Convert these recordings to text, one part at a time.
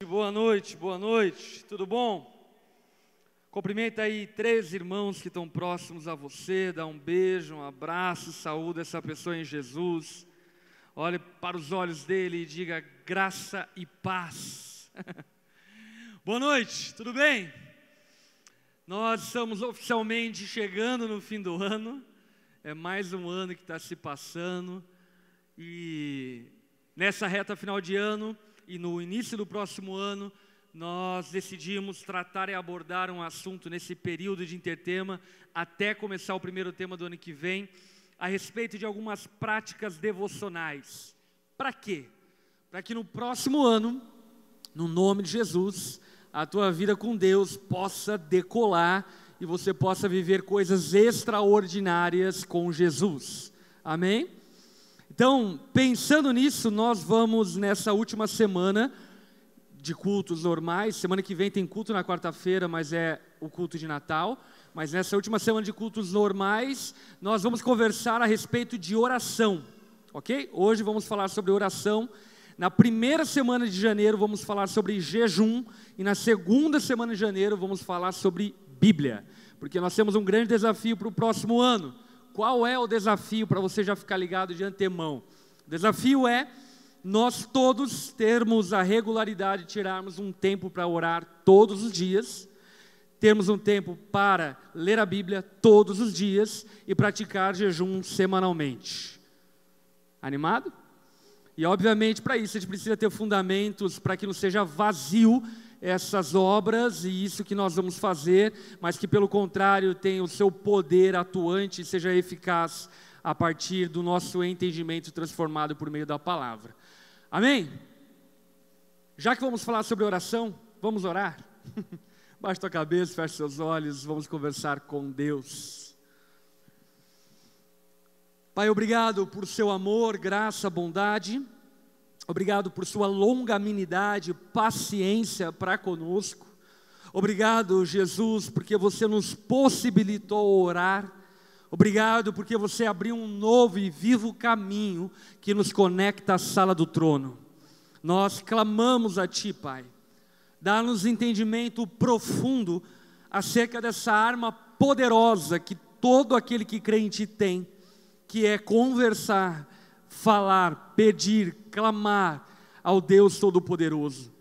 Boa noite, tudo bom? Cumprimenta aí 3 irmãos que estão próximos a você, dá um beijo, um abraço, saúda essa pessoa em Jesus. Olhe para os olhos dele e diga graça e paz. Boa noite, tudo bem? Nós estamos oficialmente chegando no fim do ano, é mais um ano que está se passando e nessa reta final de ano e no início do próximo ano, nós decidimos tratar e abordar um assunto nesse período de intertema, até começar o primeiro tema do ano que vem, a respeito de algumas práticas devocionais. Para quê? Para que no próximo ano, no nome de Jesus, a tua vida com Deus possa decolar e você possa viver coisas extraordinárias com Jesus. Amém? Então, pensando nisso, nós vamos nessa última semana de cultos normais. Semana que vem tem culto na quarta-feira, mas é o culto de Natal. Mas nessa última semana de cultos normais, nós vamos conversar a respeito de oração, ok? Hoje vamos falar sobre oração. Na primeira semana de janeiro vamos falar sobre jejum. E na segunda semana de janeiro vamos falar sobre Bíblia. Porque nós temos um grande desafio para o próximo ano. Qual é o desafio para você já ficar ligado de antemão? O desafio é nós todos termos a regularidade de tirarmos um tempo para orar todos os dias, termos um tempo para ler a Bíblia todos os dias e praticar jejum semanalmente. Animado? E obviamente para isso a gente precisa ter fundamentos para que não seja vazio essas obras e isso que nós vamos fazer, mas que pelo contrário tenha o seu poder atuante e seja eficaz a partir do nosso entendimento transformado por meio da palavra. Amém? Já que vamos falar sobre oração, vamos orar? Baixe tua cabeça, feche seus olhos, vamos conversar com Deus. Pai, obrigado por seu amor, graça, bondade. Obrigado por sua longanimidade, paciência para conosco. Obrigado, Jesus, porque você nos possibilitou orar. Obrigado porque você abriu um novo e vivo caminho que nos conecta à sala do trono. Nós clamamos a Ti, Pai. Dá-nos entendimento profundo acerca dessa arma poderosa que todo aquele que crê em Ti tem, que é conversar, falar, pedir, clamar ao Deus Todo-Poderoso.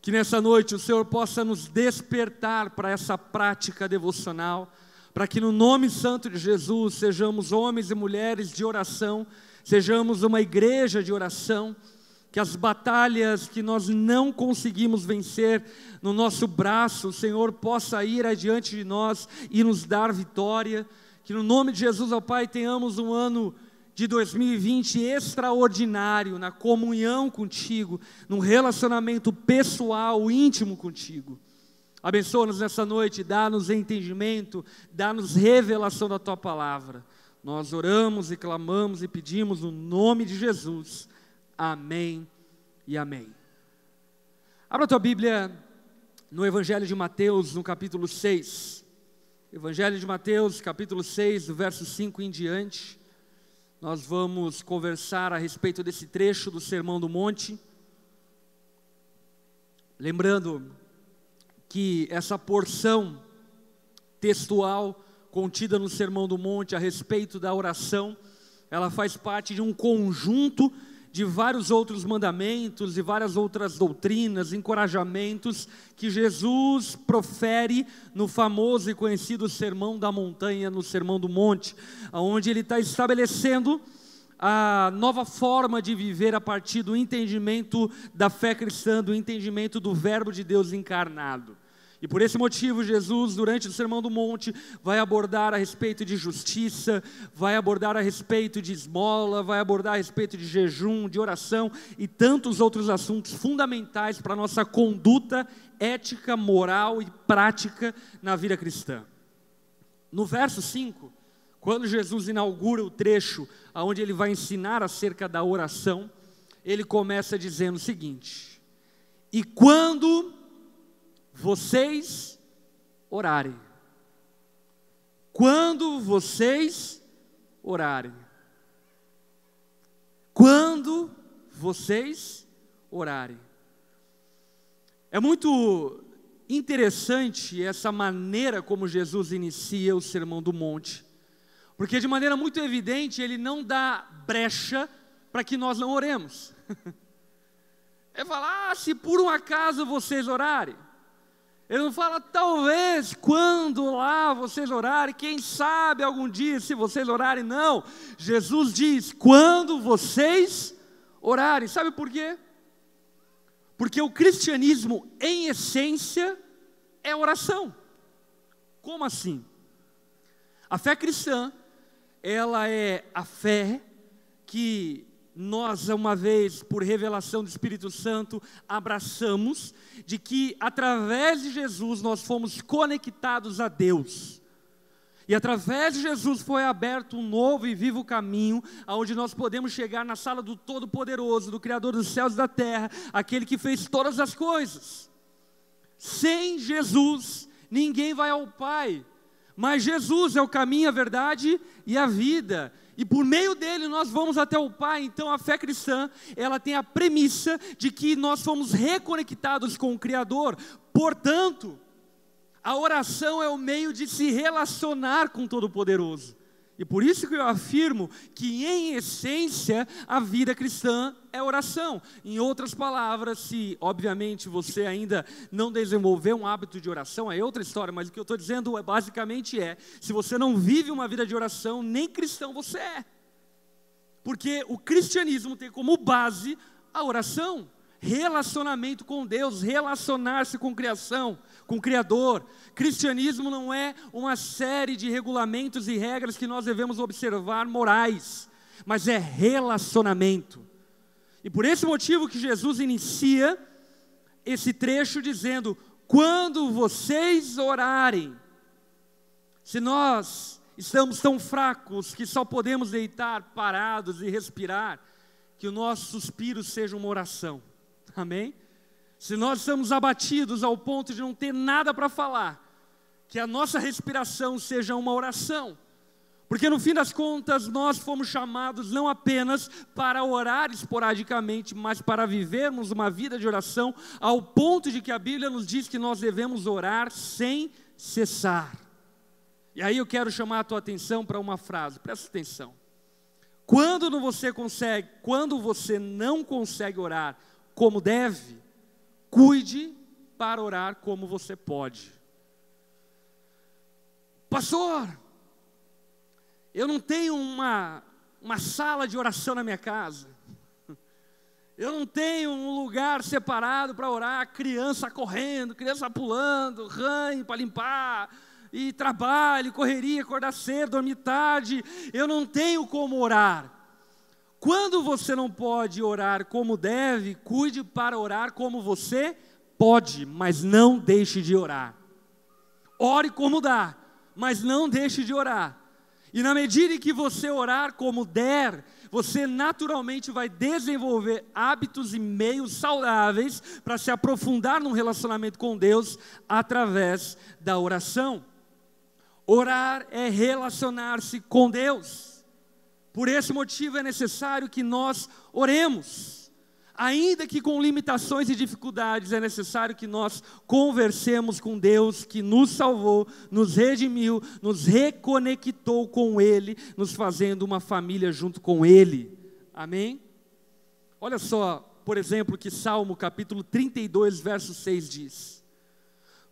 Que nessa noite o Senhor possa nos despertar para essa prática devocional, para que no nome santo de Jesus sejamos homens e mulheres de oração, sejamos uma igreja de oração, que as batalhas que nós não conseguimos vencer no nosso braço, o Senhor possa ir adiante de nós e nos dar vitória, que no nome de Jesus, ó Pai, tenhamos um ano de 2020 extraordinário na comunhão contigo, num relacionamento pessoal, íntimo contigo. Abençoa-nos nessa noite, dá-nos entendimento, dá-nos revelação da Tua palavra. Nós oramos e clamamos e pedimos no nome de Jesus. Amém e amém. Abra a tua Bíblia no Evangelho de Mateus, no capítulo 6. Evangelho de Mateus, capítulo 6, do verso 5 em diante. Nós vamos conversar a respeito desse trecho do Sermão do Monte. Lembrando que essa porção textual contida no Sermão do Monte a respeito da oração, ela faz parte de um conjunto de vários outros mandamentos e várias outras doutrinas, encorajamentos que Jesus profere no famoso e conhecido Sermão da Montanha, no Sermão do Monte, onde ele está estabelecendo a nova forma de viver a partir do entendimento da fé cristã, do entendimento do Verbo de Deus encarnado. E por esse motivo Jesus, durante o Sermão do Monte, vai abordar a respeito de justiça, vai abordar a respeito de esmola, vai abordar a respeito de jejum, de oração e tantos outros assuntos fundamentais para a nossa conduta ética, moral e prática na vida cristã. No verso 5, quando Jesus inaugura o trecho onde ele vai ensinar acerca da oração, ele começa dizendo o seguinte: e quando vocês orarem. Quando vocês orarem. Quando vocês orarem. É muito interessante essa maneira como Jesus inicia o Sermão do Monte, porque de maneira muito evidente ele não dá brecha para que nós não oremos. Ele fala, se por um acaso vocês orarem. Ele não fala, talvez, quando lá vocês orarem, quem sabe algum dia se vocês orarem, não. Jesus diz, quando vocês orarem. Sabe por quê? Porque o cristianismo, em essência, é oração. Como assim? A fé cristã, ela é a fé que nós, uma vez, por revelação do Espírito Santo, abraçamos, de que através de Jesus nós fomos conectados a Deus. E através de Jesus foi aberto um novo e vivo caminho, onde nós podemos chegar na sala do Todo-Poderoso, do Criador dos céus e da terra, aquele que fez todas as coisas. Sem Jesus, ninguém vai ao Pai, mas Jesus é o caminho, a verdade e a vida. E por meio dele nós vamos até o Pai. Então a fé cristã, ela tem a premissa de que nós fomos reconectados com o Criador. Portanto, a oração é o meio de se relacionar com o Todo-Poderoso. E por isso que eu afirmo que, em essência, a vida cristã é oração. Em outras palavras, se obviamente você ainda não desenvolveu um hábito de oração, é outra história, mas o que eu estou dizendo basicamente se você não vive uma vida de oração, nem cristão você é. Porque o cristianismo tem como base a oração. Relacionamento com Deus, relacionar-se com criação, com o Criador. Cristianismo não é uma série de regulamentos e regras que nós devemos observar morais, mas é relacionamento. E por esse motivo que Jesus inicia esse trecho dizendo, quando vocês orarem, se nós estamos tão fracos que só podemos deitar parados e respirar, que o nosso suspiro seja uma oração. Amém? Se nós estamos abatidos ao ponto de não ter nada para falar, que a nossa respiração seja uma oração. Porque no fim das contas nós fomos chamados não apenas para orar esporadicamente, mas para vivermos uma vida de oração, ao ponto de que a Bíblia nos diz que nós devemos orar sem cessar. E aí eu quero chamar a tua atenção para uma frase, presta atenção. Quando você não consegue orar como deve, cuide para orar como você pode. Pastor, eu não tenho uma sala de oração na minha casa. Eu não tenho um lugar separado para orar, criança correndo, criança pulando, ranho para limpar, e trabalho, correria, acordar cedo, dormir tarde. Eu não tenho como orar. Quando você não pode orar como deve, cuide para orar como você pode, mas não deixe de orar. Ore como dá, mas não deixe de orar. E na medida em que você orar como der, você naturalmente vai desenvolver hábitos e meios saudáveis para se aprofundar num relacionamento com Deus através da oração. Orar é relacionar-se com Deus. Por esse motivo é necessário que nós oremos. Ainda que com limitações e dificuldades, é necessário que nós conversemos com Deus que nos salvou, nos redimiu, nos reconectou com Ele, nos fazendo uma família junto com Ele. Amém? Olha só, por exemplo, que Salmo capítulo 32, verso 6 diz.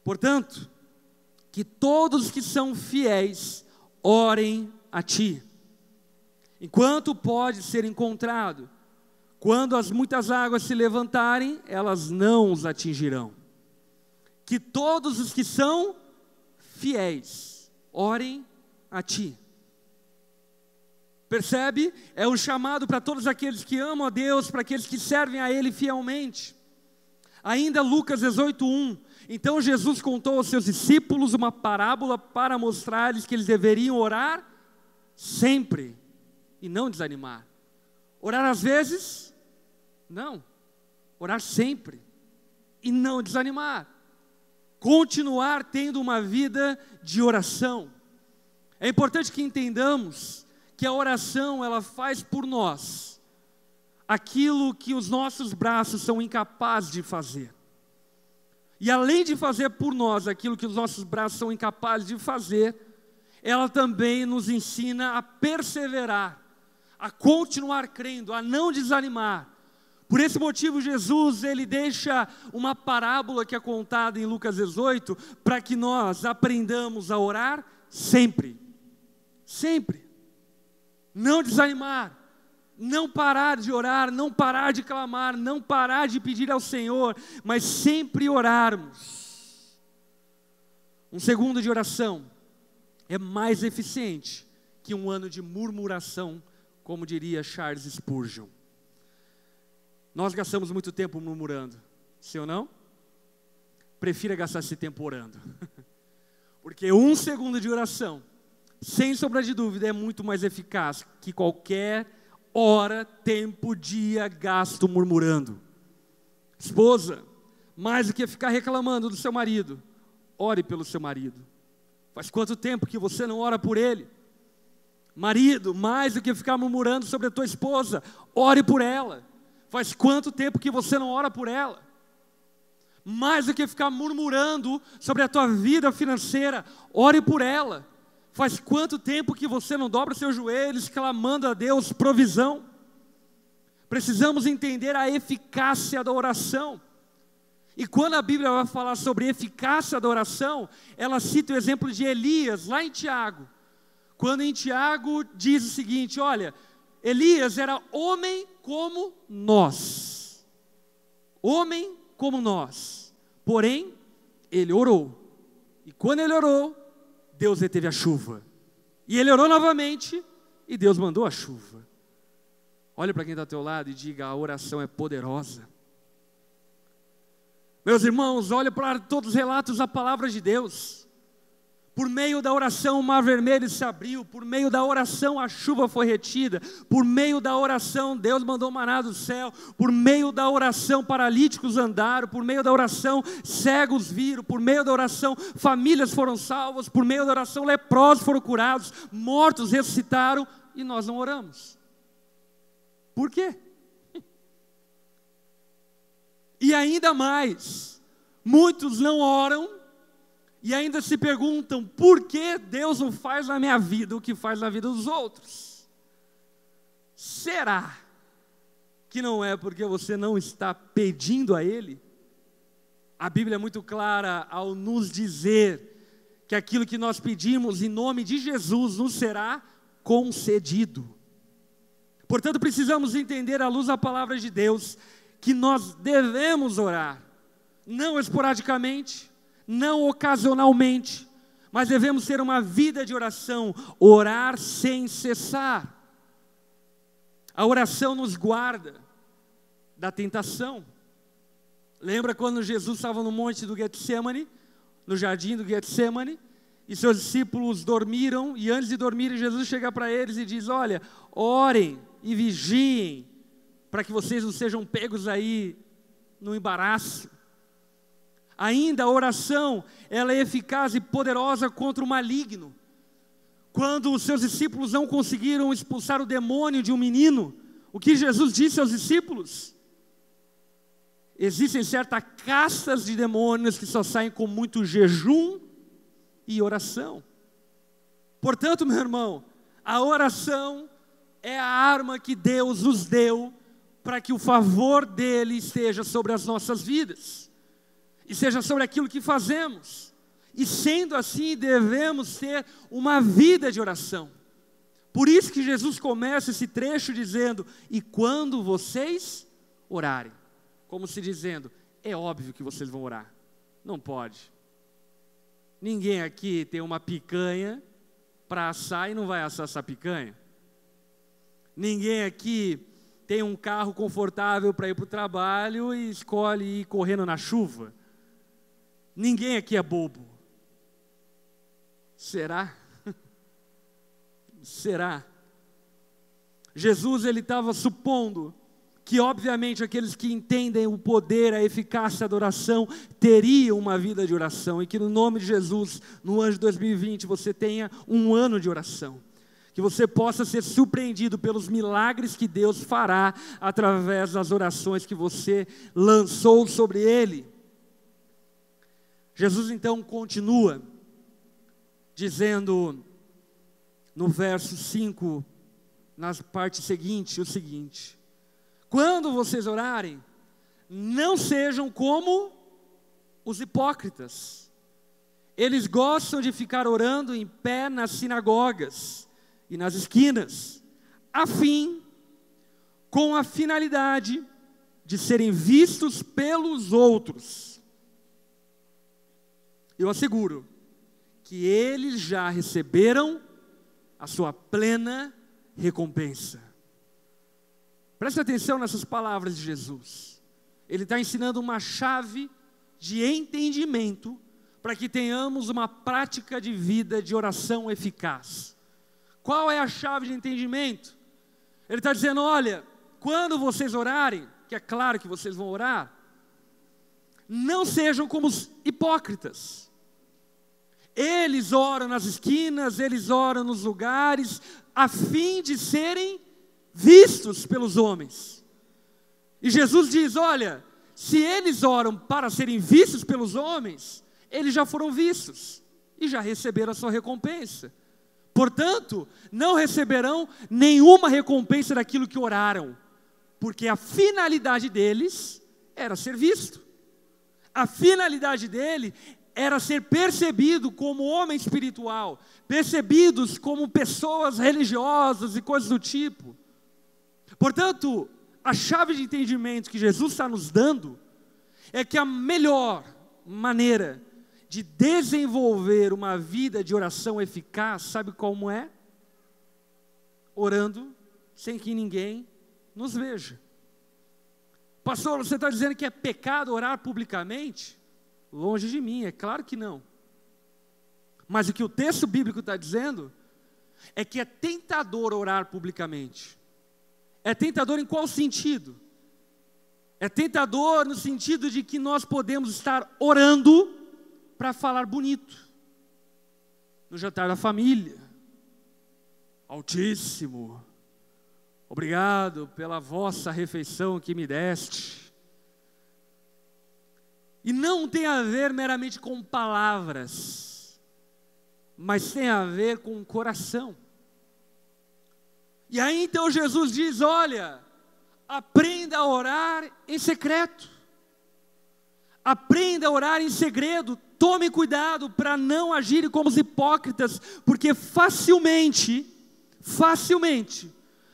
Portanto, que todos que são fiéis orem a Ti, enquanto pode ser encontrado. Quando as muitas águas se levantarem, elas não os atingirão. Que todos os que são fiéis orem a Ti. Percebe? É um chamado para todos aqueles que amam a Deus, para aqueles que servem a Ele fielmente. Ainda Lucas 18:1. Então Jesus contou aos seus discípulos uma parábola para mostrar-lhes que eles deveriam orar sempre e não desanimar. Orar às vezes? Não. Orar sempre e não desanimar. Continuar tendo uma vida de oração. É importante que entendamos que a oração, ela faz por nós aquilo que os nossos braços são incapazes de fazer. E além de fazer por nós aquilo que os nossos braços são incapazes de fazer, ela também nos ensina a perseverar, a continuar crendo, a não desanimar. Por esse motivo, Jesus, ele deixa uma parábola que é contada em Lucas 18, para que nós aprendamos a orar sempre. Sempre. Não desanimar, não parar de orar, não parar de clamar, não parar de pedir ao Senhor, mas sempre orarmos. Um segundo de oração é mais eficiente que um ano de murmuração, como diria Charles Spurgeon. Nós gastamos muito tempo murmurando, sim ou não? Prefira gastar esse tempo orando. Porque um segundo de oração, sem sombra de dúvida, é muito mais eficaz que qualquer hora, tempo, dia gasto murmurando. Esposa, mais do que ficar reclamando do seu marido, ore pelo seu marido. Faz quanto tempo que você não ora por ele? Marido, mais do que ficar murmurando sobre a tua esposa, ore por ela. Faz quanto tempo que você não ora por ela? Mais do que ficar murmurando sobre a tua vida financeira, ore por ela. Faz quanto tempo que você não dobra os seus joelhos clamando a Deus provisão? Precisamos entender a eficácia da oração. E quando a Bíblia vai falar sobre eficácia da oração, ela cita o exemplo de Elias, lá em Tiago. Quando em Tiago diz o seguinte, olha, Elias era homem como nós. Homem como nós. Porém, ele orou. E quando ele orou, Deus reteve a chuva. E ele orou novamente, e Deus mandou a chuva. Olha para quem está ao teu lado e diga, a oração é poderosa. Meus irmãos, olha para todos os relatos da palavra de Deus. Por meio da oração o mar vermelho se abriu, por meio da oração a chuva foi retida, por meio da oração Deus mandou maná do céu, por meio da oração paralíticos andaram, por meio da oração cegos viram, por meio da oração famílias foram salvas, por meio da oração leprosos foram curados, mortos ressuscitaram e nós não oramos. Por quê? E ainda mais, muitos não oram, e ainda se perguntam, por que Deus não faz na minha vida o que faz na vida dos outros? Será que não é porque você não está pedindo a Ele? A Bíblia é muito clara ao nos dizer que aquilo que nós pedimos em nome de Jesus nos será concedido. Portanto, precisamos entender à luz da palavra de Deus que nós devemos orar, não esporadicamente, não ocasionalmente, mas devemos ter uma vida de oração, orar sem cessar. A oração nos guarda da tentação. Lembra quando Jesus estava no monte do Getsemane, no jardim do Getsemane, e seus discípulos dormiram, e antes de dormirem, Jesus chega para eles e diz, olha, orem e vigiem, para que vocês não sejam pegos aí no embaraço. Ainda a oração, ela é eficaz e poderosa contra o maligno. Quando os seus discípulos não conseguiram expulsar o demônio de um menino, o que Jesus disse aos discípulos? Existem certas castas de demônios que só saem com muito jejum e oração. Portanto, meu irmão, a oração é a arma que Deus nos deu para que o favor dele esteja sobre as nossas vidas. E seja sobre aquilo que fazemos. E sendo assim, devemos ter uma vida de oração. Por isso que Jesus começa esse trecho dizendo, e quando vocês orarem. Como se dizendo, é óbvio que vocês vão orar. Não pode. Ninguém aqui tem uma picanha para assar e não vai assar essa picanha. Ninguém aqui tem um carro confortável para ir para o trabalho e escolhe ir correndo na chuva. Ninguém aqui é bobo. Será? Será? Jesus, ele estava supondo que obviamente aqueles que entendem o poder, a eficácia da oração, teriam uma vida de oração, e que no nome de Jesus, no ano de 2020, você tenha um ano de oração. Que você possa ser surpreendido pelos milagres que Deus fará através das orações que você lançou sobre Ele. Jesus então continua dizendo no verso 5, na parte seguinte, o seguinte: quando vocês orarem, não sejam como os hipócritas. Eles gostam de ficar orando em pé nas sinagogas e nas esquinas, com a finalidade de serem vistos pelos outros. Eu asseguro que eles já receberam a sua plena recompensa. Preste atenção nessas palavras de Jesus. Ele está ensinando uma chave de entendimento para que tenhamos uma prática de vida de oração eficaz. Qual é a chave de entendimento? Ele está dizendo, olha, quando vocês orarem, que é claro que vocês vão orar, não sejam como os hipócritas. Eles oram nas esquinas, eles oram nos lugares, a fim de serem vistos pelos homens. E Jesus diz, olha, se eles oram para serem vistos pelos homens, eles já foram vistos e já receberam a sua recompensa. Portanto, não receberão nenhuma recompensa daquilo que oraram, porque a finalidade deles era ser visto. A finalidade dele era ser percebido como homem espiritual, percebidos como pessoas religiosas e coisas do tipo. Portanto, a chave de entendimento que Jesus está nos dando é que a melhor maneira de desenvolver uma vida de oração eficaz, sabe como é? Orando sem que ninguém nos veja. Pastor, você está dizendo que é pecado orar publicamente? Longe de mim, é claro que não. Mas o que o texto bíblico está dizendo é que é tentador orar publicamente. É tentador em qual sentido? É tentador no sentido de que nós podemos estar orando para falar bonito. No jantar da família. Altíssimo, obrigado pela vossa refeição que me deste. E não tem a ver meramente com palavras, mas tem a ver com o coração. E aí então Jesus diz, olha, aprenda a orar em secreto. Aprenda a orar em segredo. Tome cuidado para não agir como os hipócritas, porque facilmente,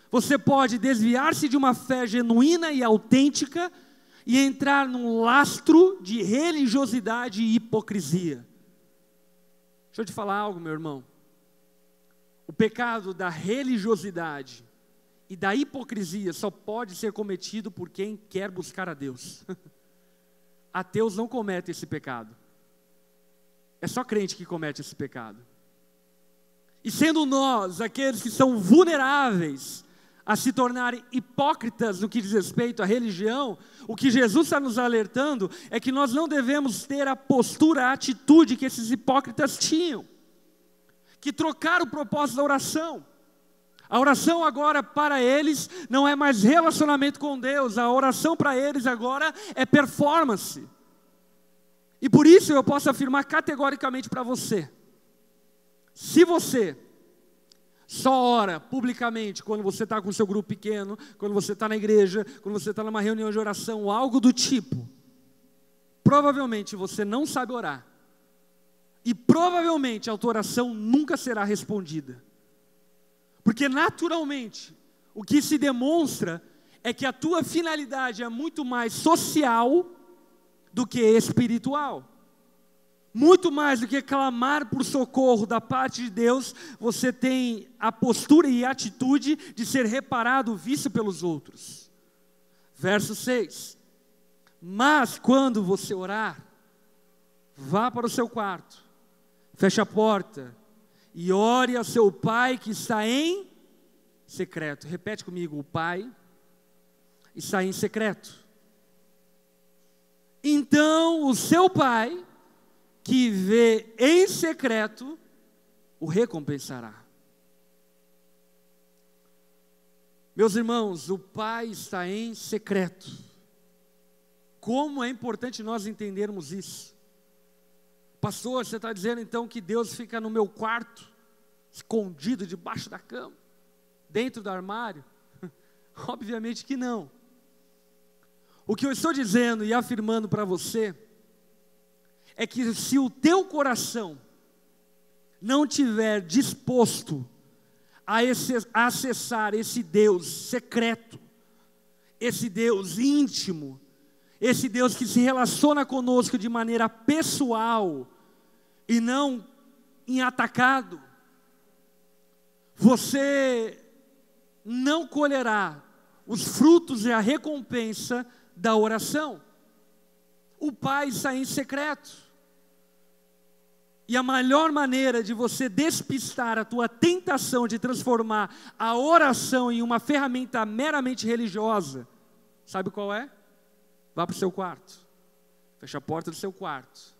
você pode desviar-se de uma fé genuína e autêntica e entrar num lastro de religiosidade e hipocrisia. Deixa eu te falar algo, meu irmão. O pecado da religiosidade e da hipocrisia só pode ser cometido por quem quer buscar a Deus. Ateus não cometem esse pecado. É só crente que comete esse pecado. E sendo nós aqueles que são vulneráveis a se tornarem hipócritas no que diz respeito à religião, o que Jesus está nos alertando é que nós não devemos ter a postura, a atitude que esses hipócritas tinham, que trocaram o propósito da oração. A oração agora para eles não é mais relacionamento com Deus, a oração para eles agora é performance. E por isso eu posso afirmar categoricamente para você, se você só ora publicamente quando você está com o seu grupo pequeno, quando você está na igreja, quando você está numa reunião de oração, algo do tipo, provavelmente você não sabe orar. E provavelmente a tua oração nunca será respondida. Porque naturalmente, o que se demonstra é que a tua finalidade é muito mais social do que espiritual. Muito mais do que clamar por socorro da parte de Deus, você tem a postura e a atitude de ser reparado, visto pelos outros. Verso 6. Mas quando você orar, vá para o seu quarto, feche a porta e ore a seu pai que está em secreto. Repete comigo, o pai está em secreto. Então o seu pai, que vê em secreto, o recompensará. Meus irmãos, o pai está em secreto. Como é importante nós entendermos isso. Pastor, você está dizendo então que Deus fica no meu quarto, escondido debaixo da cama, dentro do armário? Obviamente que não. O que eu estou dizendo e afirmando para você é que se o teu coração não tiver disposto a acessar esse Deus secreto, esse Deus íntimo, esse Deus que se relaciona conosco de maneira pessoal e não em atacado, você não colherá os frutos e a recompensa da oração. O Pai está em secreto. E a melhor maneira de você despistar a tua tentação de transformar a oração em uma ferramenta meramente religiosa, sabe qual é? Vá para o seu quarto, fecha a porta do seu quarto,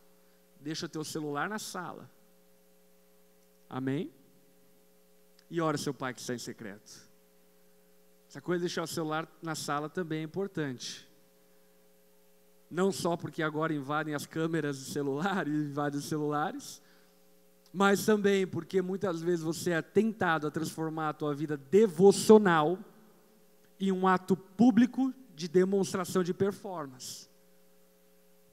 deixa o teu celular na sala, amém? E ora seu Pai que está em secreto. Essa coisa de deixar o celular na sala também é importante. Não só porque agora invadem as câmeras do celular e invadem os celulares, mas também porque muitas vezes você é tentado a transformar a tua vida devocional em um ato público de demonstração de performance.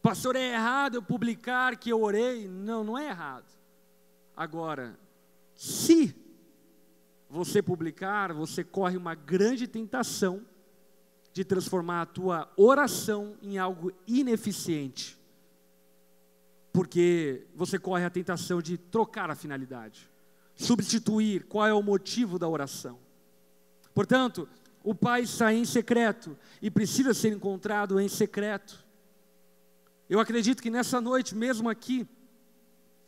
Pastor, é errado eu publicar que eu orei? Não, não é errado. Agora, se você publicar, você corre uma grande tentação de transformar a tua oração em algo ineficiente, porque você corre a tentação de trocar a finalidade, substituir qual é o motivo da oração. Portanto, o Pai está em secreto e precisa ser encontrado em secreto. Eu acredito que nessa noite, mesmo aqui,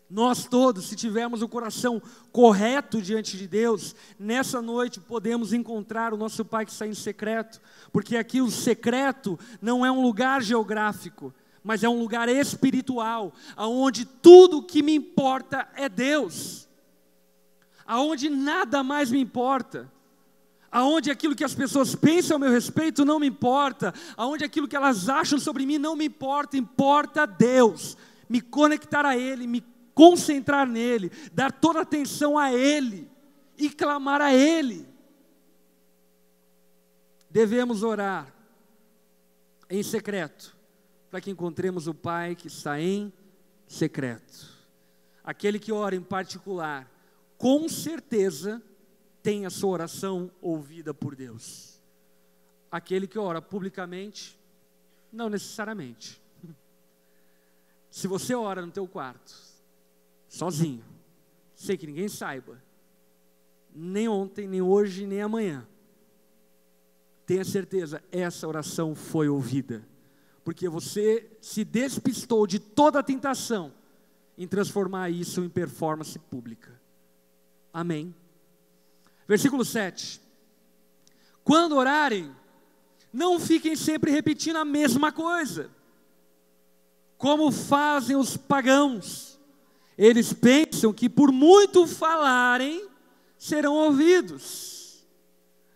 nós todos, se tivermos o coração correto diante de Deus, nessa noite podemos encontrar o nosso Pai que está em secreto, porque aqui o secreto não é um lugar geográfico, mas é um lugar espiritual, aonde tudo o que me importa é Deus, aonde nada mais me importa, aonde aquilo que as pessoas pensam a meu respeito não me importa, aonde aquilo que elas acham sobre mim não me importa, importa Deus, me conectar a Ele, me concentrar nele, dar toda a atenção a Ele e clamar a Ele. Devemos orar em secreto, para que encontremos o Pai que está em secreto. Aquele que ora em particular, com certeza tem a sua oração ouvida por Deus. Aquele que ora publicamente, não necessariamente. Se você ora no teu quarto, sozinho, sem que ninguém saiba, nem ontem, nem hoje, nem amanhã, tenha certeza, essa oração foi ouvida, porque você se despistou de toda a tentação em transformar isso em performance pública. Amém. Versículo 7. Quando orarem, não fiquem sempre repetindo a mesma coisa, como fazem os pagãos. Eles pensam que por muito falarem, serão ouvidos.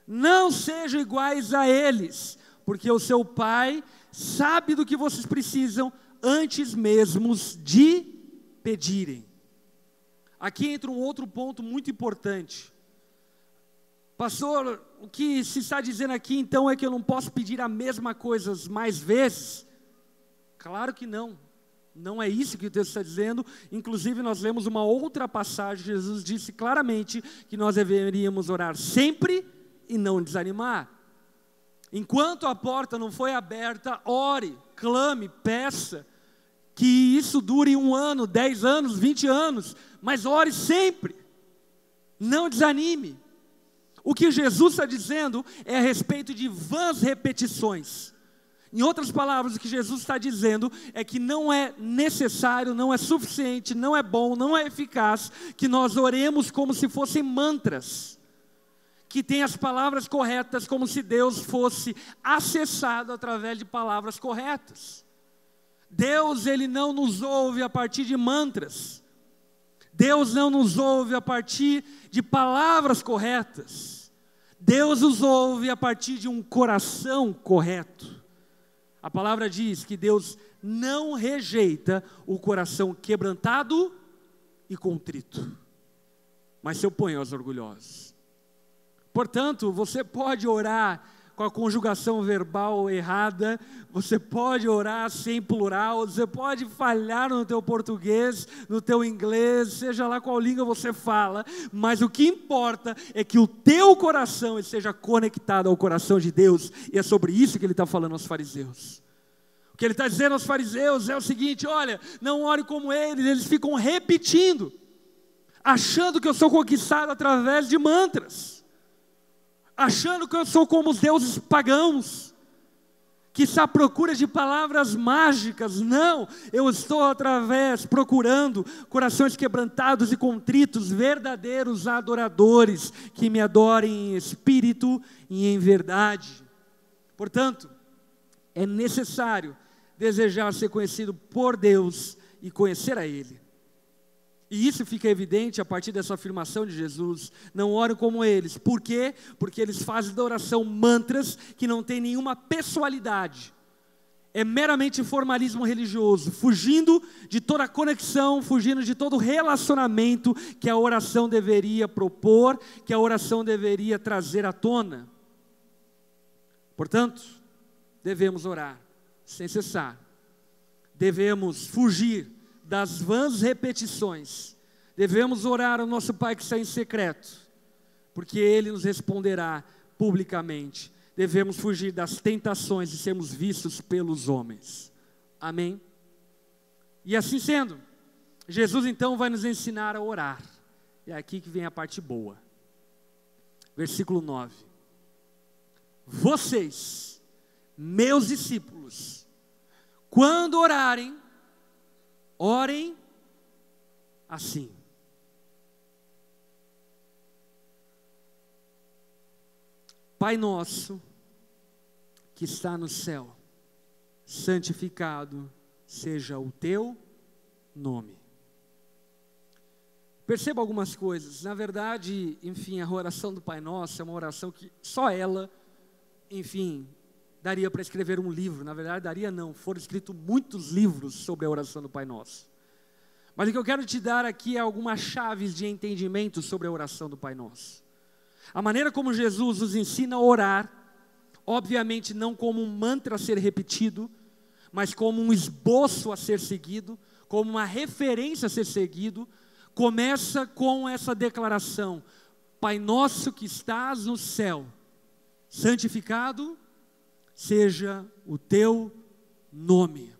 Não sejam iguais a eles, porque o seu Pai sabe do que vocês precisam antes mesmo de pedirem. Aqui entra um outro ponto muito importante. Pastor, o que se está dizendo aqui então é que eu não posso pedir a mesma coisa mais vezes? Claro que não. Não é isso que o texto está dizendo. Inclusive nós lemos uma outra passagem, Jesus disse claramente que nós deveríamos orar sempre e não desanimar. Enquanto a porta não foi aberta, ore, clame, peça, que isso dure 1 ano, 10 anos, 20 anos, mas ore sempre, não desanime. O que Jesus está dizendo é a respeito de vãs repetições. Em outras palavras, o que Jesus está dizendo é que não é necessário, não é suficiente, não é bom, não é eficaz que nós oremos como se fossem mantras, que tem as palavras corretas, como se Deus fosse acessado através de palavras corretas. Deus, Ele não nos ouve a partir de mantras. Deus não nos ouve a partir de palavras corretas. Deus nos ouve a partir de um coração correto. A palavra diz que Deus não rejeita o coração quebrantado e contrito, mas se opõe aos orgulhosos. Portanto, você pode orar com a conjugação verbal errada, você pode orar sem plural, você pode falhar no teu português, no teu inglês, seja lá qual língua você fala, mas o que importa é que o teu coração esteja conectado ao coração de Deus, e é sobre isso que ele está falando aos fariseus. O que ele está dizendo aos fariseus é o seguinte: olha, não ore como eles ficam repetindo, achando que eu sou conquistado através de mantras, achando que eu sou como os deuses pagãos, que está à procura de palavras mágicas. Não, eu estou procurando corações quebrantados e contritos, verdadeiros adoradores, que me adorem em espírito e em verdade. Portanto, é necessário desejar ser conhecido por Deus e conhecer a Ele. E isso fica evidente a partir dessa afirmação de Jesus: não orem como eles. Por quê? Porque eles fazem da oração mantras que não tem nenhuma pessoalidade. É meramente formalismo religioso, fugindo de toda a conexão, fugindo de todo o relacionamento que a oração deveria propor, que a oração deveria trazer à tona. Portanto, devemos orar sem cessar. Devemos fugir das vãs repetições. Devemos orar ao nosso Pai que está em secreto, porque Ele nos responderá publicamente. Devemos fugir das tentações de sermos vistos pelos homens. Amém? E assim sendo, Jesus então vai nos ensinar a orar. É aqui que vem a parte boa. Versículo 9. Vocês, meus discípulos, quando orarem, orem assim: Pai nosso que está no céu, santificado seja o teu nome. Perceba algumas coisas. Na verdade, enfim, a oração do Pai Nosso é uma oração que só ela, enfim, daria para escrever um livro. Na verdade, daria não, foram escritos muitos livros sobre a oração do Pai Nosso. Mas o que eu quero te dar aqui é algumas chaves de entendimento sobre a oração do Pai Nosso. A maneira como Jesus nos ensina a orar, obviamente não como um mantra a ser repetido, mas como um esboço a ser seguido, como uma referência a ser seguido, começa com essa declaração: Pai nosso que estás no céu, santificado seja o teu nome.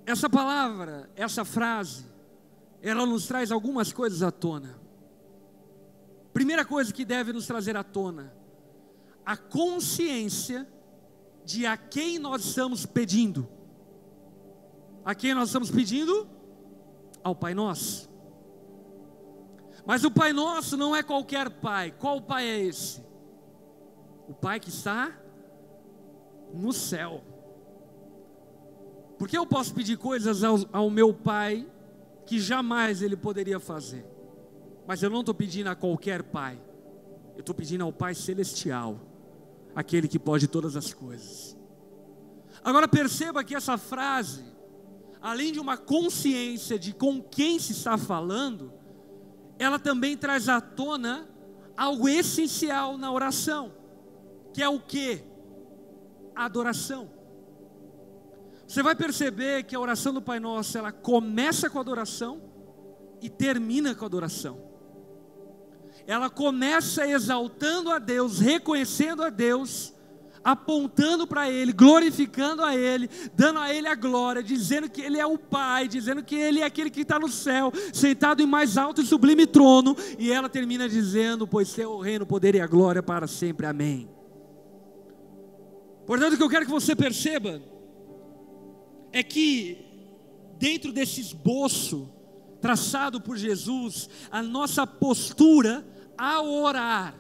Essa palavra, essa frase, ela nos traz algumas coisas à tona. Primeira coisa que deve nos trazer à tona: a consciência de a quem nós estamos pedindo. A quem nós estamos pedindo? Ao Pai Nosso. Mas o Pai Nosso não é qualquer Pai. Qual Pai é esse? O Pai que está no céu. Porque eu posso pedir coisas ao meu Pai que jamais Ele poderia fazer. Mas eu não estou pedindo a qualquer Pai. Eu estou pedindo ao Pai Celestial, aquele que pode todas as coisas. Agora perceba que essa frase, além de uma consciência de com quem se está falando, ela também traz à tona algo essencial na oração, que é o quê? A adoração. Você vai perceber que a oração do Pai Nosso, ela começa com a adoração e termina com a adoração. Ela começa exaltando a Deus, reconhecendo a Deus, apontando para Ele, glorificando a Ele, dando a Ele a glória, dizendo que Ele é o Pai, dizendo que Ele é aquele que está no céu, sentado em mais alto e sublime trono, e ela termina dizendo: pois teu o reino, o poder e a glória para sempre, amém. Portanto, o que eu quero que você perceba é que dentro desse esboço traçado por Jesus, a nossa postura ao orar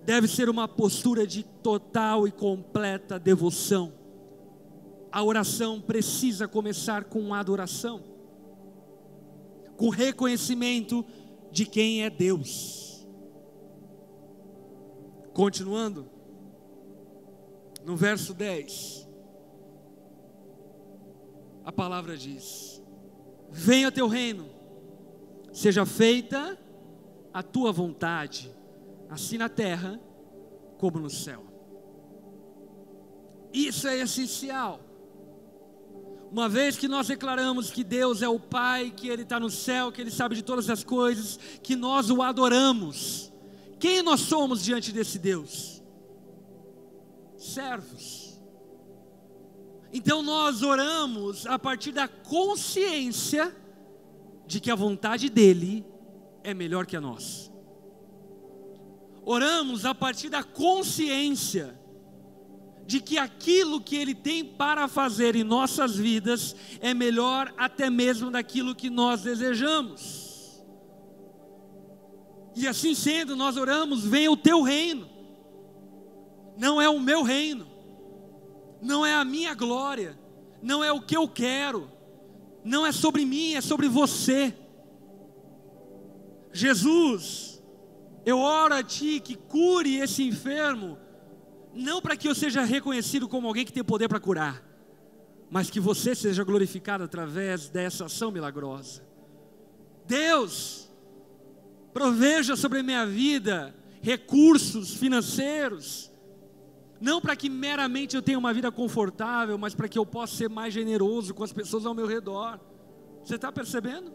deve ser uma postura de total e completa devoção. A oração precisa começar com adoração, com reconhecimento de quem é Deus. Continuando, No verso 10, a palavra diz: venha teu reino, seja feita a tua vontade, assim na terra como no céu. Isso é essencial. Uma vez que nós declaramos que Deus é o Pai, que Ele está no céu, que Ele sabe de todas as coisas, que nós o adoramos, quem nós somos diante desse Deus? Servos. Então nós oramos a partir da consciência de que a vontade dEle é melhor que a nossa. Oramos a partir da consciência de que aquilo que Ele tem para fazer em nossas vidas é melhor até mesmo daquilo que nós desejamos. E assim sendo, nós oramos: venha o teu reino. Não é o meu reino, não é a minha glória, não é o que eu quero, não é sobre mim, é sobre você. Jesus, eu oro a Ti que cure esse enfermo, não para que eu seja reconhecido como alguém que tem poder para curar, mas que você seja glorificado através dessa ação milagrosa. Deus, proveja sobre a minha vida recursos financeiros, não para que meramente eu tenha uma vida confortável, mas para que eu possa ser mais generoso com as pessoas ao meu redor. Você está percebendo?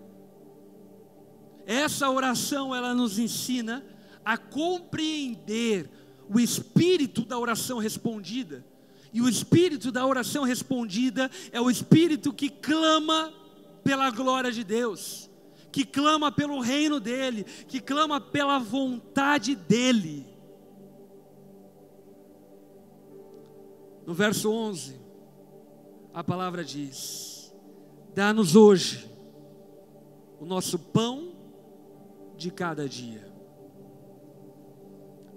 Essa oração, ela nos ensina a compreender o espírito da oração respondida. E o espírito da oração respondida é o espírito que clama pela glória de Deus, que clama pelo reino dEle, que clama pela vontade dEle. No verso 11, a palavra diz: dá-nos hoje o nosso pão de cada dia.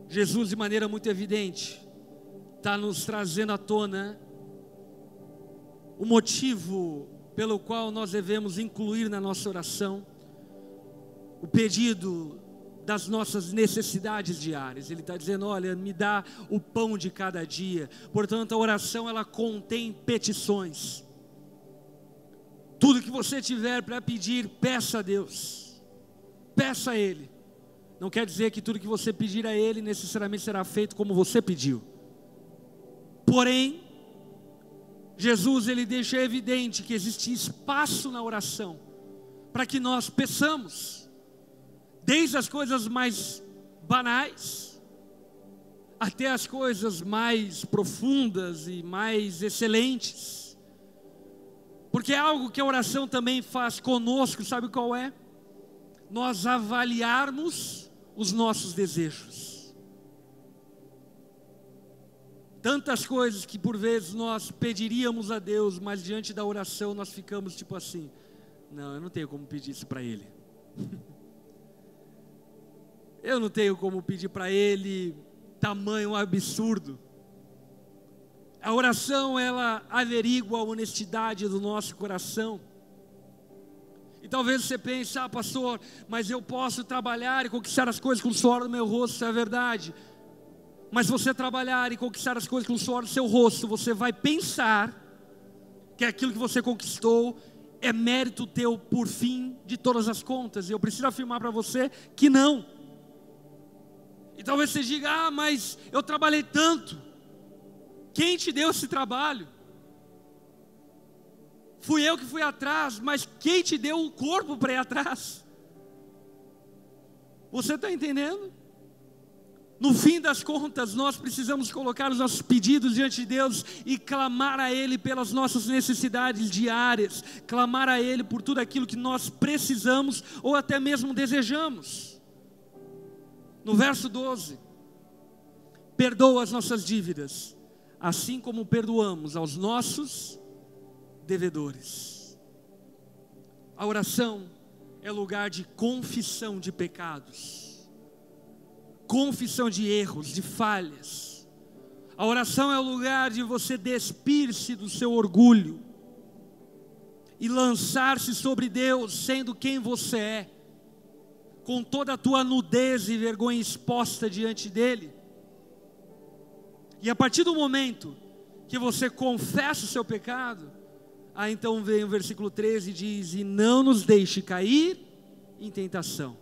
Jesus, de maneira muito evidente, está nos trazendo à tona o motivo pelo qual nós devemos incluir na nossa oração o pedido das nossas necessidades diárias. Ele está dizendo: olha, me dá o pão de cada dia. Portanto, a oração, ela contém petições. Tudo que você tiver para pedir, peça a Deus, peça a Ele. Não quer dizer que tudo que você pedir a Ele necessariamente será feito como você pediu. Porém, Jesus, Ele deixa evidente que existe espaço na oração para que nós peçamos, desde as coisas mais banais até as coisas mais profundas e mais excelentes. Porque é algo que a oração também faz conosco, sabe qual é? Nós avaliarmos os nossos desejos. Tantas coisas que por vezes nós pediríamos a Deus, mas diante da oração nós ficamos tipo assim: não, eu não tenho como pedir isso para Ele. Eu não tenho como pedir para Ele tamanho absurdo. A oração, ela averigua a honestidade do nosso coração. E talvez você pense: ah, pastor, mas eu posso trabalhar e conquistar as coisas com o suor do meu rosto. Isso é verdade. Mas você trabalhar e conquistar as coisas com o suor do seu rosto, você vai pensar que aquilo que você conquistou é mérito teu por fim de todas as contas. E eu preciso afirmar para você que não. E talvez você diga: ah, mas eu trabalhei tanto. Quem te deu esse trabalho? Fui eu que fui atrás, mas quem te deu o corpo para ir atrás? Você está entendendo? No fim das contas, nós precisamos colocar os nossos pedidos diante de Deus e clamar a Ele pelas nossas necessidades diárias, clamar a Ele por tudo aquilo que nós precisamos ou até mesmo desejamos. No verso 12, perdoa as nossas dívidas, assim como perdoamos aos nossos devedores. A oração é lugar de confissão de pecados, confissão de erros, de falhas. A oração é o lugar de você despir-se do seu orgulho e lançar-se sobre Deus, sendo quem você é, com toda a tua nudez e vergonha exposta diante dEle. E a partir do momento que você confessa o seu pecado, aí então vem o versículo 13 e diz: e não nos deixe cair em tentação,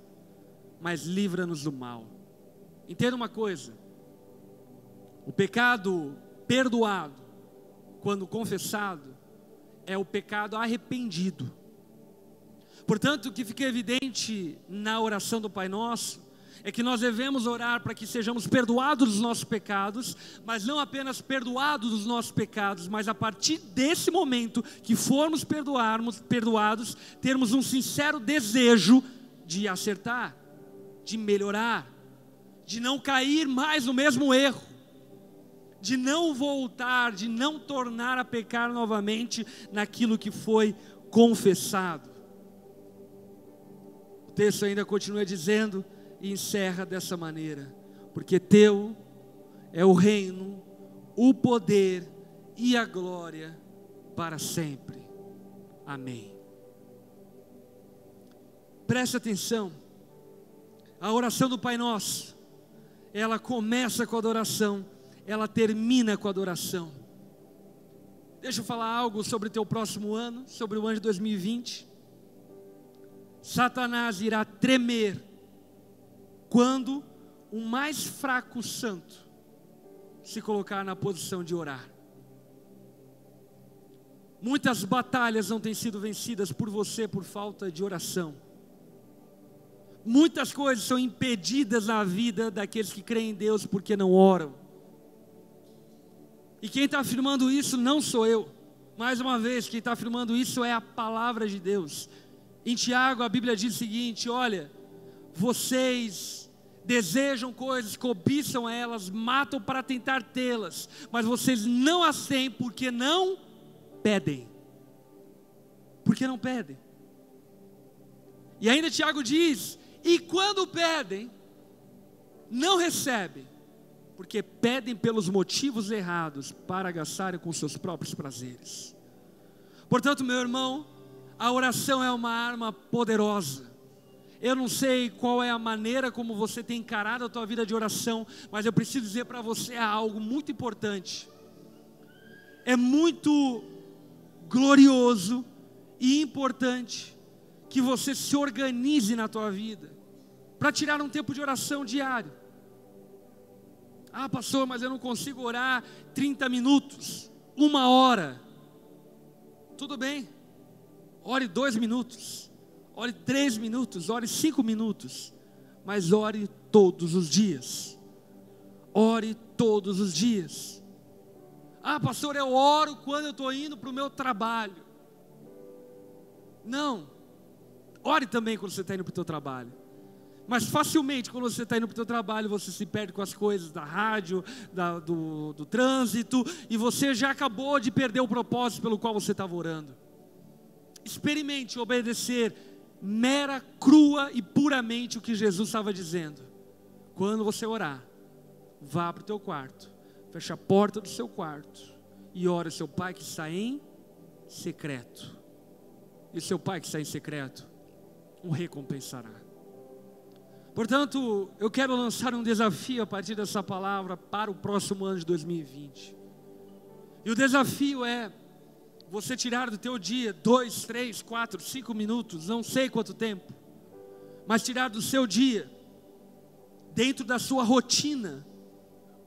mas livra-nos do mal. Entenda uma coisa: o pecado perdoado, quando confessado, é o pecado arrependido. Portanto, o que fica evidente na oração do Pai Nosso é que nós devemos orar para que sejamos perdoados dos nossos pecados, mas não apenas perdoados dos nossos pecados, mas a partir desse momento que formos perdoados, termos um sincero desejo de acertar, de melhorar, de não cair mais no mesmo erro, de não voltar, de não tornar a pecar novamente naquilo que foi confessado. O texto ainda continua dizendo e encerra dessa maneira: porque teu é o reino, o poder e a glória para sempre. Amém. Preste atenção, a oração do Pai Nosso, ela começa com a adoração, ela termina com a adoração. Deixa eu falar algo sobre o teu próximo ano, sobre o ano de 2020. Satanás irá tremer quando o mais fraco santo se colocar na posição de orar. Muitas batalhas não têm sido vencidas por você por falta de oração. Muitas coisas são impedidas na vida daqueles que creem em Deus porque não oram. E quem está afirmando isso não sou eu. Mais uma vez, quem está afirmando isso é a palavra de Deus. Em Tiago a Bíblia diz o seguinte: olha, vocês desejam coisas, cobiçam elas, matam para tentar tê-las, mas vocês não as têm porque não pedem. Porque não pedem. E ainda Tiago diz: e quando pedem, não recebem, porque pedem pelos motivos errados, para gastarem com seus próprios prazeres. Portanto, meu irmão, a oração é uma arma poderosa. Eu não sei qual é a maneira como você tem encarado a tua vida de oração, mas eu preciso dizer para você algo muito importante. É muito glorioso e importante que você se organize na tua vida para tirar um tempo de oração diário. Ah, pastor, mas eu não consigo orar 30 minutos, 1 hora. Tudo bem, ore 2 minutos, ore 3 minutos, ore 5 minutos, mas ore todos os dias. Ore todos os dias. Ah, pastor, eu oro quando eu estou indo para o meu trabalho. Não, ore também quando você está indo para o teu trabalho. Mas facilmente quando você está indo para o teu trabalho, você se perde com as coisas da rádio, do trânsito, e você já acabou de perder o propósito pelo qual você estava orando. Experimente obedecer mera, crua e puramente o que Jesus estava dizendo. Quando você orar, vá para o teu quarto, feche a porta do seu quarto e ore ao seu Pai que está em secreto. E o seu Pai que está em secreto o recompensará. Portanto, eu quero lançar um desafio a partir dessa palavra para o próximo ano de 2020. E o desafio é você tirar do teu dia 2, 3, 4, 5 minutos, não sei quanto tempo, mas tirar do seu dia, dentro da sua rotina,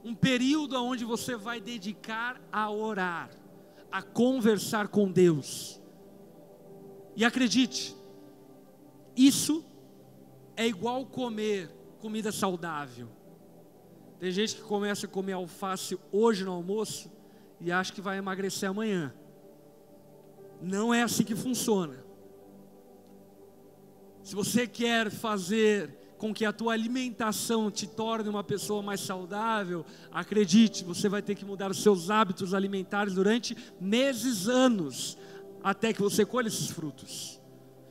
um período onde você vai dedicar a orar, a conversar com Deus. E acredite, isso é igual comer comida saudável. Tem gente que começa a comer alface hoje no almoço e acha que vai emagrecer amanhã. Não é assim que funciona. Se você quer fazer com que a tua alimentação te torne uma pessoa mais saudável, acredite, você vai ter que mudar os seus hábitos alimentares durante meses, anos, até que você colhe esses frutos.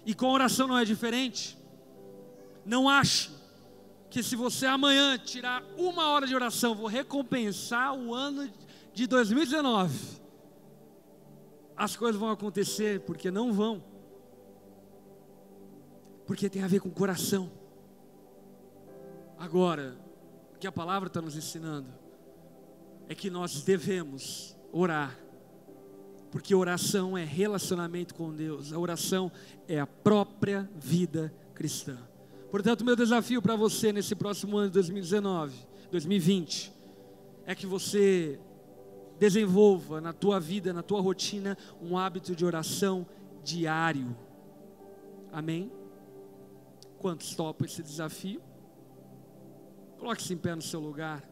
E com a oração não é diferente. Não ache que se você amanhã tirar 1 hora de oração, vou recompensar o ano de 2019. As coisas vão acontecer, porque não vão. Porque tem a ver com o coração. Agora, o que a palavra está nos ensinando é que nós devemos orar. Porque oração é relacionamento com Deus. A oração é a própria vida cristã. Portanto, meu desafio para você nesse próximo ano de 2020, é que você desenvolva na tua vida, na tua rotina, um hábito de oração diário. Amém? Quantos topam esse desafio? Coloque-se em pé no seu lugar.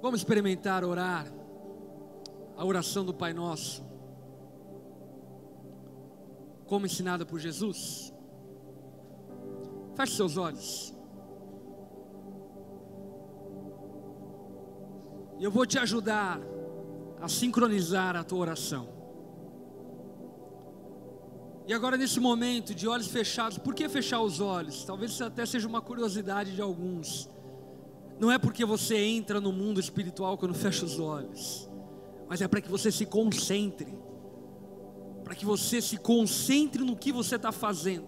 Vamos experimentar orar a oração do Pai Nosso, como ensinada por Jesus. Feche seus olhos. E eu vou te ajudar a sincronizar a tua oração. E agora, nesse momento de olhos fechados, por que fechar os olhos? Talvez isso até seja uma curiosidade de alguns. Não é porque você entra no mundo espiritual quando fecha os olhos, mas é para que você se concentre. Para que você se concentre no que você está fazendo.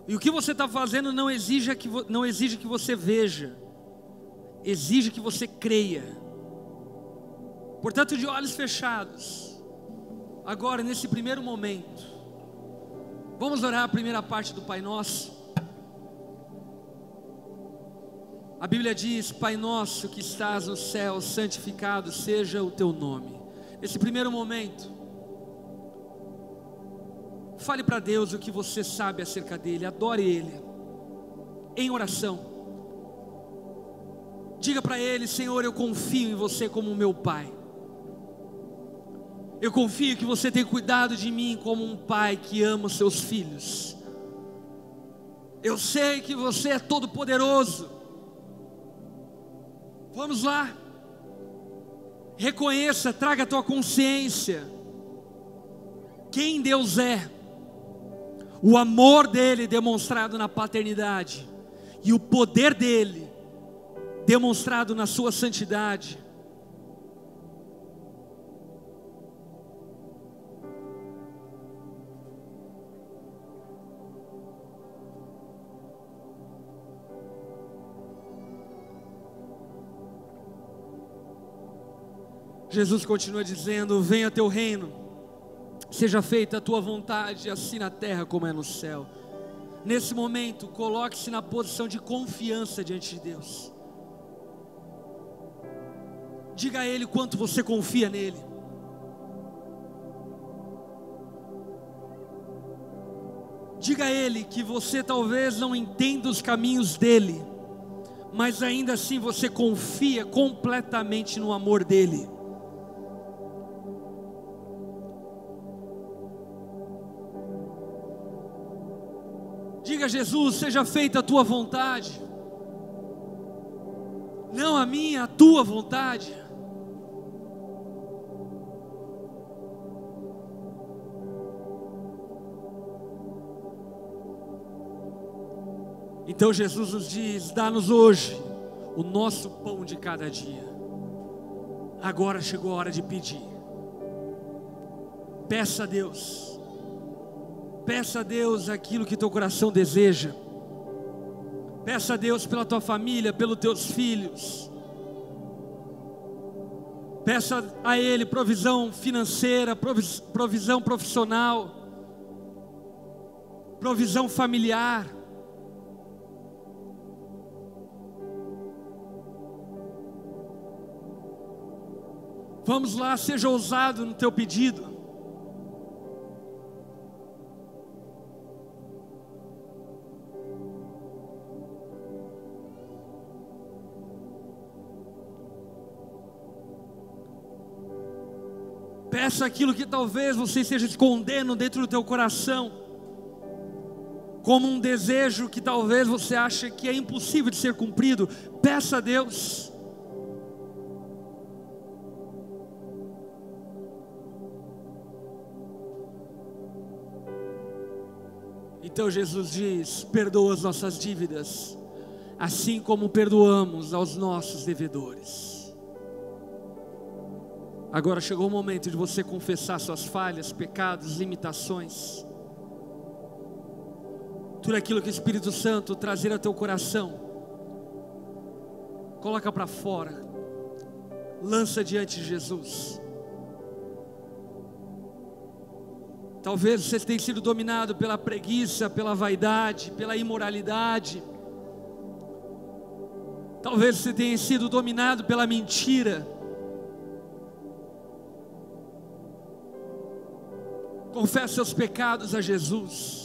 E o que você está fazendo não exige que você veja, exige que você creia. Portanto, de olhos fechados, agora nesse primeiro momento, vamos orar a primeira parte do Pai Nosso. A Bíblia diz: Pai nosso que estás no céu, santificado seja o teu nome. Nesse primeiro momento, fale para Deus o que você sabe acerca dele, adore Ele, em oração. Diga para Ele: Senhor, eu confio em você como meu Pai. Eu confio que você tem cuidado de mim como um pai que ama os seus filhos. Eu sei que você é todo poderoso. Vamos lá, reconheça, traga a tua consciência quem Deus é, o amor dele demonstrado na paternidade e o poder dele demonstrado na sua santidade. Jesus continua dizendo: venha teu reino, seja feita a tua vontade, assim na terra como é no céu. Nesse momento, coloque-se na posição de confiança diante de Deus. Diga a Ele quanto você confia nele. Diga a Ele que você talvez não entenda os caminhos dele, mas ainda assim você confia completamente no amor dele. Diga a Jesus: seja feita a tua vontade, não a minha, a tua vontade. Então Jesus nos diz: dá-nos hoje o nosso pão de cada dia. Agora chegou a hora de pedir. Peça a Deus. Peça a Deus aquilo que teu coração deseja. Peça a Deus pela tua família, pelos teus filhos. Peça a Ele provisão financeira, provisão profissional, provisão familiar. Vamos lá, seja ousado no teu pedido. Peça aquilo que talvez você esteja escondendo dentro do teu coração, como um desejo que talvez você ache que é impossível de ser cumprido. Peça a Deus. Então Jesus diz: perdoa as nossas dívidas, assim como perdoamos aos nossos devedores. Agora chegou o momento de você confessar suas falhas, pecados, limitações. Tudo aquilo que o Espírito Santo trazer ao teu coração, coloca para fora, lança diante de Jesus. Talvez você tenha sido dominado pela preguiça, pela vaidade, pela imoralidade. Talvez você tenha sido dominado pela mentira. Confesse seus pecados a Jesus.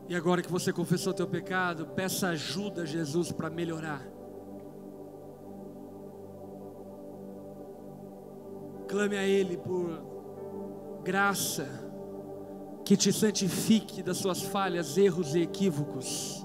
E agora que você confessou o teu pecado, peça ajuda a Jesus para melhorar. Clame a Ele por graça, que te santifique das suas falhas, erros e equívocos.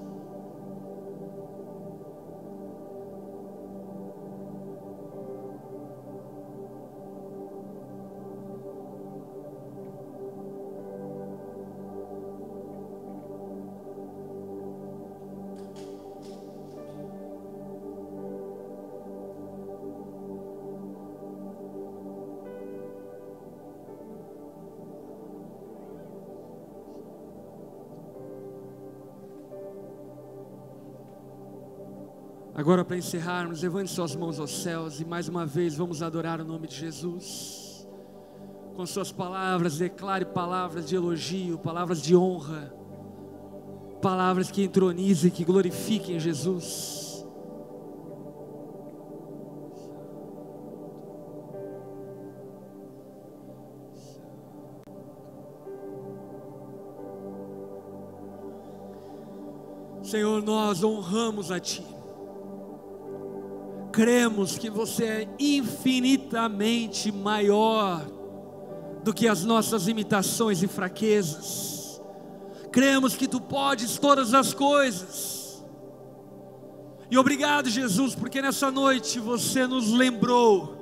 Agora, para encerrarmos, levante suas mãos aos céus e mais uma vez vamos adorar o nome de Jesus. Com suas palavras, declare palavras de elogio, palavras de honra, palavras que entronizem, que glorifiquem Jesus. Senhor, nós honramos a Ti. Cremos que você é infinitamente maior do que as nossas limitações e fraquezas. Cremos que Tu podes todas as coisas. E obrigado, Jesus, porque nessa noite você nos lembrou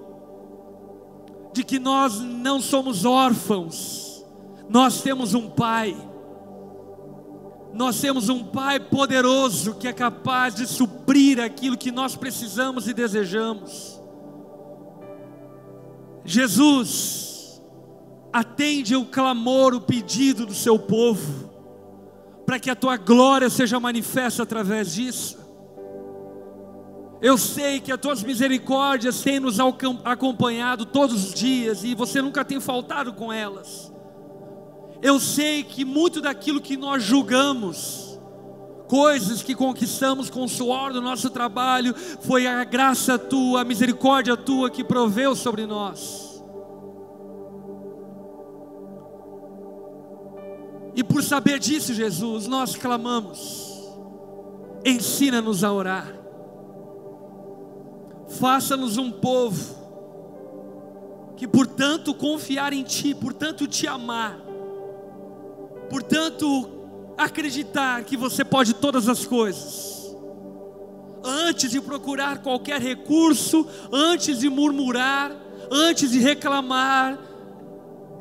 de que nós não somos órfãos, nós temos um Pai. Nós temos um Pai poderoso que é capaz de suprir aquilo que nós precisamos e desejamos. Jesus, atende o clamor, o pedido do seu povo, para que a Tua glória seja manifesta através disso. Eu sei que as Tuas misericórdias têm nos acompanhado todos os dias e você nunca tem faltado com elas. Eu sei que muito daquilo que nós julgamos, coisas que conquistamos com o suor do nosso trabalho, foi a graça Tua, a misericórdia Tua que proveu sobre nós. E por saber disso, Jesus, nós clamamos, ensina-nos a orar, faça-nos um povo que por tanto confiar em Ti, por tanto Te amar, portanto, acreditar que você pode todas as coisas, antes de procurar qualquer recurso, antes de murmurar, antes de reclamar,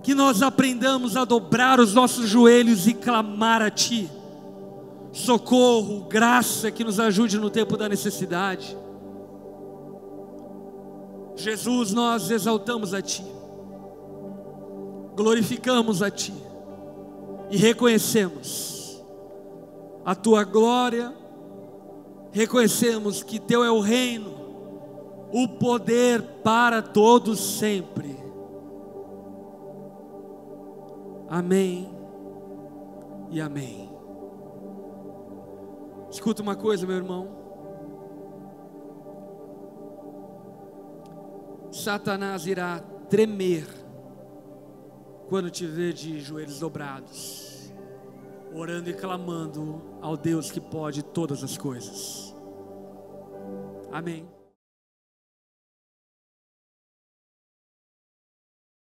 que nós aprendamos a dobrar os nossos joelhos e clamar a Ti, socorro, graça que nos ajude no tempo da necessidade. Jesus, nós exaltamos a Ti, glorificamos a Ti, e reconhecemos a Tua glória, reconhecemos que Teu é o reino, o poder para todos sempre. Amém e amém. Escuta uma coisa, meu irmão. Satanás irá tremer quando te ver de joelhos dobrados, orando e clamando ao Deus que pode todas as coisas. Amém.